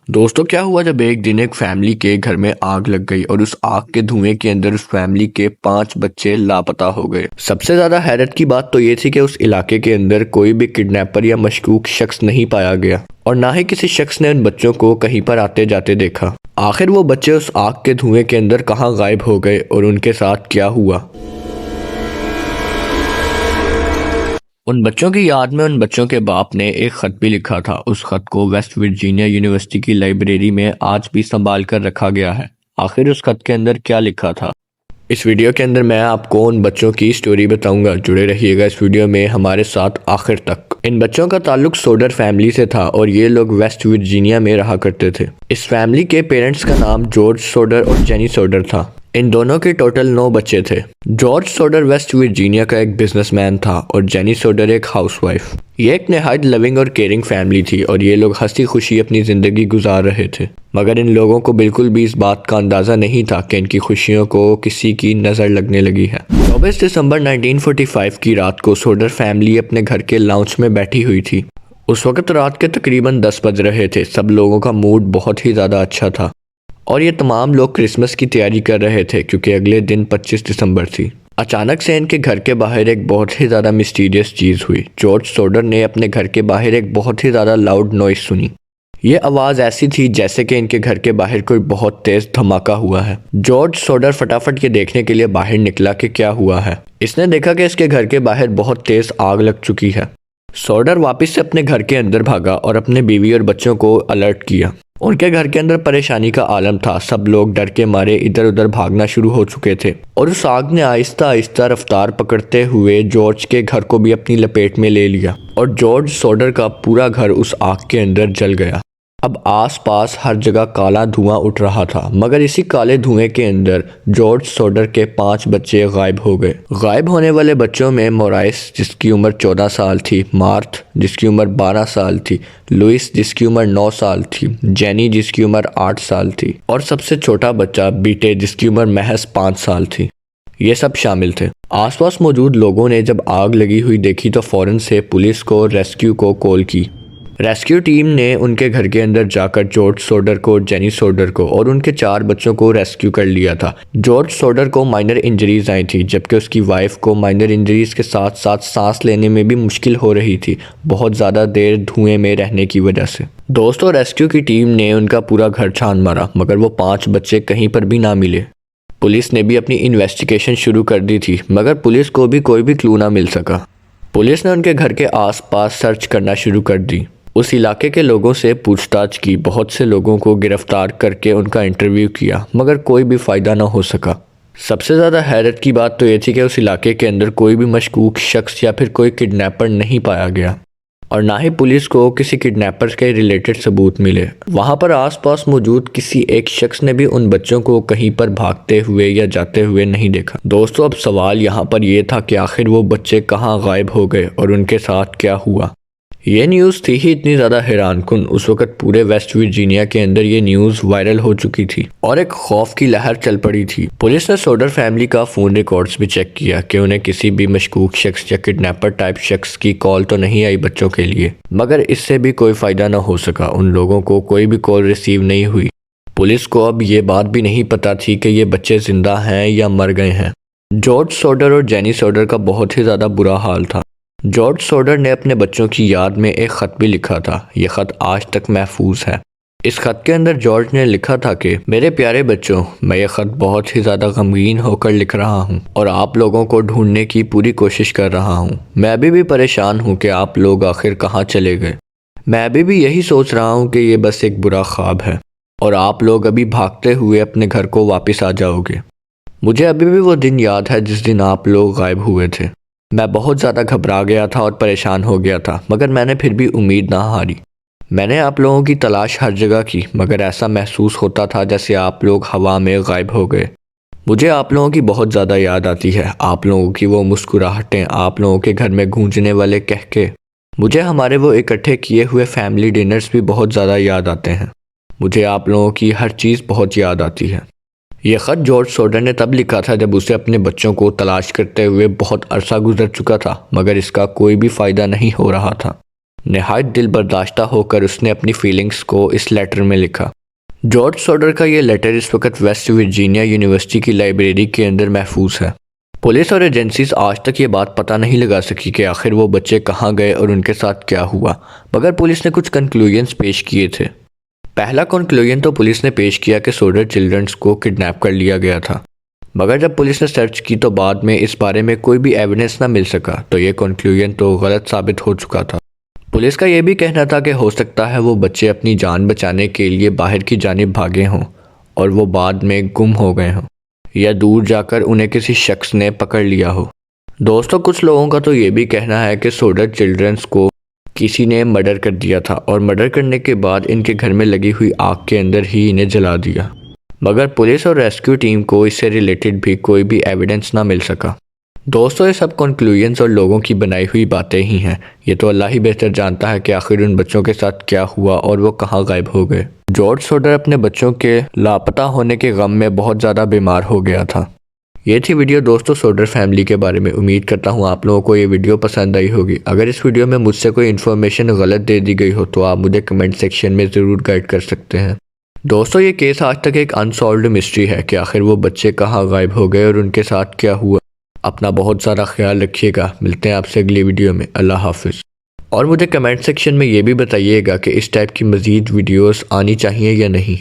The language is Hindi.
दोस्तों, क्या हुआ जब एक दिन एक फैमिली के घर में आग लग गई और उस आग के धुएं के अंदर उस फैमिली के 5 बच्चे लापता हो गए। सबसे ज्यादा हैरत की बात तो ये थी कि उस इलाके के अंदर कोई भी किडनैपर या मशकूक शख्स नहीं पाया गया और ना ही किसी शख्स ने उन बच्चों को कहीं पर आते जाते देखा। आखिर वो बच्चे उस आग के धुएं के अंदर कहाँ गायब हो गए और उनके साथ क्या हुआ। उन बच्चों की याद में उन बच्चों के बाप ने एक खत भी लिखा था। उस खत को वेस्ट वर्जीनिया यूनिवर्सिटी की लाइब्रेरी में आज भी संभाल कर रखा गया है। आखिर उस खत के अंदर क्या लिखा था, इस वीडियो के अंदर मैं आपको उन बच्चों की स्टोरी बताऊंगा। जुड़े रहिएगा इस वीडियो में हमारे साथ आखिर तक। इन बच्चों का ताल्लुक सोडर फैमिली से था और ये लोग वेस्ट वर्जीनिया में रहा करते थे। इस फैमिली के पेरेंट्स का नाम जॉर्ज सोडर और जेनी सोडर था। इन दोनों के टोटल 9 बच्चे थे। जॉर्ज सोडर वेस्ट वर्जीनिया का एक बिजनेसमैन था और जेनी सोडर एक हाउसवाइफ। ये एक निहायत लविंग और केयरिंग फैमिली थी और ये लोग हंसी खुशी अपनी जिंदगी गुजार रहे थे। मगर इन लोगों को बिल्कुल भी इस बात का अंदाजा नहीं था कि इनकी खुशियों को किसी की नजर लगने लगी है। 24 दिसंबर 1945 की रात को सोडर फैमिली अपने घर के लाउंज में बैठी हुई थी। उस वक्त रात के तकरीबन 10 बज रहे थे। सब लोगों का मूड बहुत ही ज्यादा अच्छा था और ये तमाम लोग क्रिसमस की तैयारी कर रहे थे क्योंकि अगले दिन 25 दिसंबर थी। अचानक से इनके घर के बाहर एक बहुत ही ज़्यादा मिस्टीरियस चीज़ हुई। जॉर्ज सोडर ने अपने घर के बाहर एक बहुत ही ज़्यादा लाउड नॉइस सुनी। ये आवाज़ ऐसी थी जैसे कि इनके घर के बाहर कोई बहुत तेज़ धमाका हुआ है। जॉर्ज सोडर फटाफट ये देखने के लिए बाहर निकला कि क्या हुआ है। इसने देखा कि इसके घर के बाहर बहुत तेज़ आग लग चुकी है। सोडर वापस से अपने घर के अंदर भागा और अपने बीवी और बच्चों को अलर्ट किया। उनके घर के अंदर परेशानी का आलम था। सब लोग डर के मारे इधर उधर भागना शुरू हो चुके थे और उस आग ने आहिस्ता आहिस्ता रफ्तार पकड़ते हुए जॉर्ज के घर को भी अपनी लपेट में ले लिया और जॉर्ज सोडर का पूरा घर उस आग के अंदर जल गया। अब आसपास हर जगह काला धुआं उठ रहा था, मगर इसी काले धुएं के अंदर जॉर्ज सोडर के 5 बच्चे गायब हो गए। गायब होने वाले बच्चों में मोराइस जिसकी उम्र 14 साल थी, मार्थ जिसकी उम्र 12 साल थी, लुइस जिसकी उम्र 9 साल थी, जेनी जिसकी उम्र 8 साल थी और सबसे छोटा बच्चा बीटे जिसकी उम्र महज 5 साल थी। ये सब शामिल थे। आसपास मौजूद लोगों ने जब आग लगी हुई देखी तो फौरन से पुलिस को रेस्क्यू को कॉल की। रेस्क्यू टीम ने उनके घर के अंदर जाकर जॉर्ज सोडर को, जेनी सोडर को और उनके 4 बच्चों को रेस्क्यू कर लिया था। जॉर्ज सोडर को माइनर इंजरीज आई थी जबकि उसकी वाइफ को माइनर इंजरीज के साथ साथ सांस लेने में भी मुश्किल हो रही थी, बहुत ज़्यादा देर धुएं में रहने की वजह से। दोस्तों, रेस्क्यू की टीम ने उनका पूरा घर छान मारा मगर वो 5 बच्चे कहीं पर भी ना मिले। पुलिस ने भी अपनी इन्वेस्टिगेशन शुरू कर दी थी मगर पुलिस को भी कोई भी क्लू ना मिल सका। पुलिस ने उनके घर के आसपास सर्च करना शुरू कर दी। उस इलाके के लोगों से पूछताछ की, बहुत से लोगों को गिरफ्तार करके उनका इंटरव्यू किया मगर कोई भी फ़ायदा ना हो सका। सबसे ज़्यादा हैरत की बात तो ये थी कि उस इलाके के अंदर कोई भी मशकूक शख्स या फिर कोई किडनैपर नहीं पाया गया और ना ही पुलिस को किसी किडनैपर के रिलेटेड सबूत मिले। वहाँ पर आसपास मौजूद किसी एक शख्स ने भी उन बच्चों को कहीं पर भागते हुए या जाते हुए नहीं देखा। दोस्तों, अब सवाल यहाँ पर यह था कि आखिर वो बच्चे कहाँ गायब हो गए और उनके साथ क्या हुआ। ये न्यूज़ थी ही इतनी ज़्यादा हैरानकुन। उस वक्त पूरे वेस्ट वर्जीनिया के अंदर ये न्यूज़ वायरल हो चुकी थी और एक खौफ की लहर चल पड़ी थी। पुलिस ने सोडर फैमिली का फ़ोन रिकॉर्ड्स भी चेक किया कि उन्हें किसी भी मशकूक शख्स या किडनैपर टाइप शख्स की कॉल तो नहीं आई बच्चों के लिए, मगर इससे भी कोई फ़ायदा न हो सका। उन लोगों को कोई भी कॉल रिसीव नहीं हुई। पुलिस को अब ये बात भी नहीं पता थी कि ये बच्चे ज़िंदा हैं या मर गए हैं। जॉर्ज सोडर और जेनी सोडर का बहुत ही ज़्यादा बुरा हाल था। जॉर्ज सोडर ने अपने बच्चों की याद में एक ख़त भी लिखा था। ये ख़त आज तक महफूज है। इस ख़त के अंदर जॉर्ज ने लिखा था कि मेरे प्यारे बच्चों, मैं ये ख़त बहुत ही ज़्यादा गमगीन होकर लिख रहा हूँ और आप लोगों को ढूंढने की पूरी कोशिश कर रहा हूँ। मैं अभी भी परेशान हूँ कि आप लोग आखिर कहाँ चले गए। मैं अभी भी यही सोच रहा हूँ कि ये बस एक बुरा ख्वाब है और आप लोग अभी भागते हुए अपने घर को वापस आ जाओगे। मुझे अभी भी वो दिन याद है जिस दिन आप लोग गायब हुए थे। मैं बहुत ज़्यादा घबरा गया था और परेशान हो गया था, मगर मैंने फिर भी उम्मीद ना हारी। मैंने आप लोगों की तलाश हर जगह की मगर ऐसा महसूस होता था जैसे आप लोग हवा में गायब हो गए। मुझे आप लोगों की बहुत ज़्यादा याद आती है। आप लोगों की वो मुस्कुराहटें, आप लोगों के घर में गूंजने वाले कहके। मुझे हमारे वो इकट्ठे किए हुए फैमिली डिनर्स भी बहुत ज़्यादा याद आते हैं। मुझे आप लोगों की हर चीज़ बहुत याद आती है। ये ख़त जॉर्ज सोडर ने तब लिखा था जब उसे अपने बच्चों को तलाश करते हुए बहुत अरसा गुजर चुका था मगर इसका कोई भी फ़ायदा नहीं हो रहा था। नहायत दिल बर्दाश्ता होकर उसने अपनी फीलिंग्स को इस लेटर में लिखा। जॉर्ज सोडर का ये लेटर इस वक्त वेस्ट वर्जीनिया यूनिवर्सिटी की लाइब्रेरी के अंदर महफूज है। पुलिस और एजेंसीज आज तक ये बात पता नहीं लगा सकी कि आखिर वो बच्चे कहाँ गए और उनके साथ क्या हुआ, मगर पुलिस ने कुछ कंक्लूजन्स पेश किए थे। पहला कंक्लूजन तो पुलिस ने पेश किया कि सोडर चिल्ड्रंस को किडनैप कर लिया गया था, मगर जब पुलिस ने सर्च की तो बाद में इस बारे में कोई भी एविडेंस ना मिल सका, तो ये कंक्लूजन तो गलत साबित हो चुका था। पुलिस का यह भी कहना था कि हो सकता है वो बच्चे अपनी जान बचाने के लिए बाहर की जानिब भागे हों और वो बाद में गुम हो गए हों, या दूर जाकर उन्हें किसी शख्स ने पकड़ लिया हो। दोस्तों, कुछ लोगों का तो ये भी कहना है कि सोडर चिल्ड्रंस को किसी ने मर्डर कर दिया था और मर्डर करने के बाद इनके घर में लगी हुई आग के अंदर ही इन्हें जला दिया, मगर पुलिस और रेस्क्यू टीम को इससे रिलेटेड भी कोई भी एविडेंस ना मिल सका। दोस्तों, ये सब कंक्लूजन्स और लोगों की बनाई हुई बातें ही हैं। ये तो अल्लाह ही बेहतर जानता है कि आखिर उन बच्चों के साथ क्या हुआ और वो कहाँ गायब हो गए। जॉर्ज सोडर अपने बच्चों के लापता होने के गम में बहुत ज़्यादा बीमार हो गया था। ये थी वीडियो दोस्तों सोडर फैमिली के बारे में। उम्मीद करता हूँ आप लोगों को ये वीडियो पसंद आई होगी। अगर इस वीडियो में मुझसे कोई इन्फॉर्मेशन गलत दे दी गई हो तो आप मुझे कमेंट सेक्शन में ज़रूर गाइड कर सकते हैं। दोस्तों, ये केस आज तक एक अनसॉल्व्ड मिस्ट्री है कि आखिर वो बच्चे कहाँ गायब हो गए और उनके साथ क्या हुआ। अपना बहुत सारा ख्याल रखिएगा। मिलते हैं आपसे अगली वीडियो में। अल्लाह हाफिज़। और मुझे कमेंट सेक्शन में ये भी बताइएगा कि इस टाइप की मज़ीद वीडियोस आनी चाहिए या नहीं।